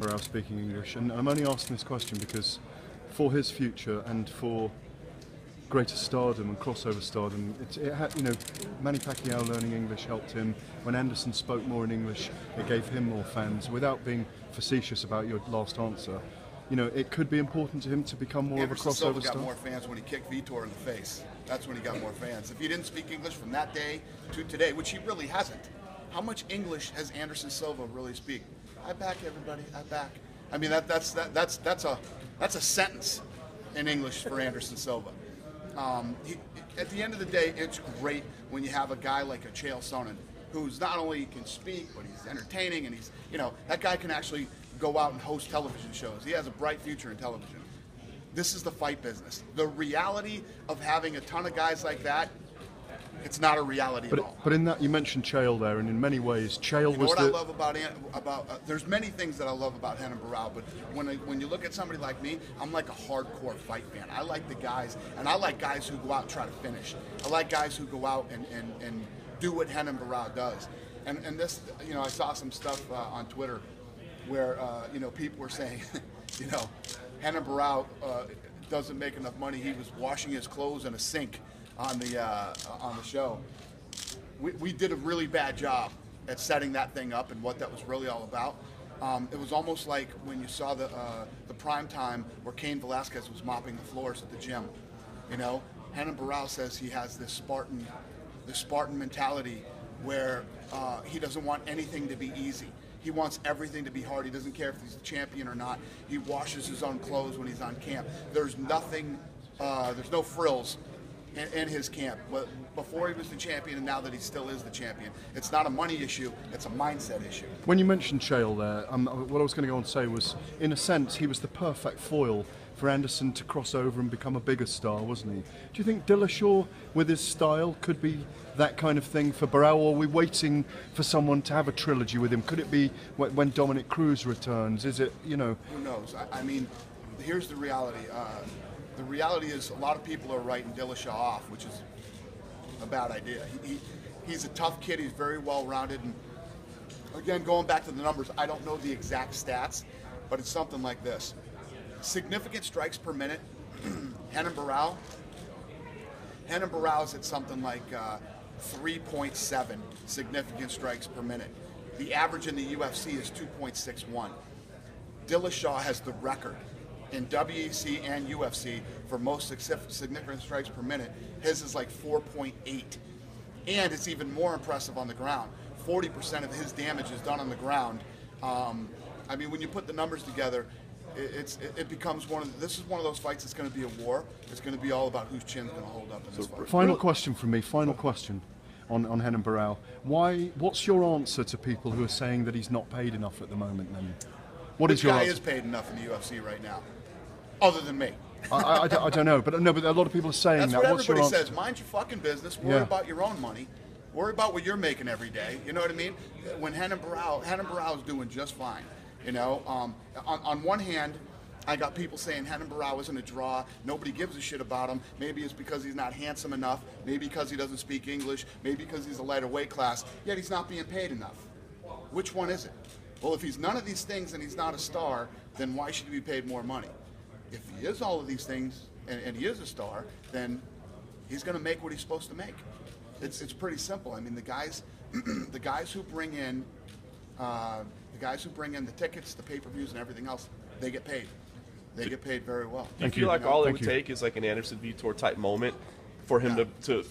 Burrell speaking English, and I'm only asking this question because for his future and for greater stardom and crossover stardom, Manny Pacquiao learning English helped him. When Anderson spoke more in English, it gave him more fans. Without being facetious about your last answer, it could be important to him to become more Anderson of a crossover Silva star. got more fans when he kicked Vitor in the face. That's when he got more fans. If he didn't speak English from that day to today, which he really hasn't, how much English has Anderson Silva really speak? I back everybody. I back. I mean that's a sentence in English for Anderson Silva. At the end of the day, it's great when you have a guy like a Chael Sonnen, who's not only can speak, but he's entertaining, and he's that guy can actually go out and host television shows. He has a bright future in television. This is the fight business. The reality of having a ton of guys like that, it's not a reality at all. But in that, you mentioned Chael there, and in many ways, Chael was what I love about there's many things that I love about Renan Barão, but when you look at somebody like me, I'm like a hardcore fight fan. I like the guys, and I like guys who go out and try to finish. I like guys who go out and do what Renan Barão does. And this, I saw some stuff on Twitter where people were saying, Renan Barão doesn't make enough money. He was washing his clothes in a sink on the show. We did a really bad job at setting that thing up and what that was really all about. It was almost like when you saw the prime time where Cain Velasquez was mopping the floors at the gym. Renan Barão says he has this Spartan mentality where he doesn't want anything to be easy. He wants everything to be hard. He doesn't care if he's the champion or not. He washes his own clothes when he's on camp. There's nothing, there's no frills in his camp. But before he was the champion and now that he still is the champion, it's not a money issue, it's a mindset issue. When you mentioned Chael there, what I was going to go on and say was, in a sense, he was the perfect foil for Anderson to cross over and become a bigger star, wasn't he? Do you think Dillashaw, with his style, could be that kind of thing for Barão, or are we waiting for someone to have a trilogy with him? Could it be when Dominic Cruz returns? Is it, Who knows? I mean, here's the reality. The reality is a lot of people are writing Dillashaw off, which is a bad idea. He's a tough kid. He's very well-rounded. And again, going back to the numbers, I don't know the exact stats, but it's something like this. Significant strikes per minute, Renan Barão is at something like 3.7 significant strikes per minute. The average in the UFC is 2.61. Dillashaw has the record in WEC and UFC for most significant strikes per minute. His is like 4.8. And it's even more impressive on the ground. 40% of his damage is done on the ground. I mean, when you put the numbers together, it becomes this is one of those fights that's going to be a war. It's going to be all about whose chin's going to hold up in this fight. Final question from me, final question on Renan Barão. What's your answer to people who are saying that he's not paid enough at the moment then? Which guy is paid enough in the UFC right now? Other than me. I don't know, but a lot of people are saying that's that. What What's your everybody answer? says. Mind your fucking business. Worry about your own money. Worry about what you're making every day. You know what I mean? When Renan Barão is doing just fine. On one hand, I got people saying Renan Barão isn't a draw. Nobody gives a shit about him. Maybe it's because he's not handsome enough. Maybe because he doesn't speak English. Maybe because he's a lighter weight class. Yet he's not being paid enough. Which one is it? Well, if he's none of these things and he's not a star, then why should he be paid more money? If he is all of these things and he is a star, then he's going to make what he's supposed to make. It's pretty simple. I mean, the guys who bring in the tickets, the pay-per-views, and everything else, they get paid. They get paid very well. Do you feel like all it would take is like an Anderson Vitor type moment for him to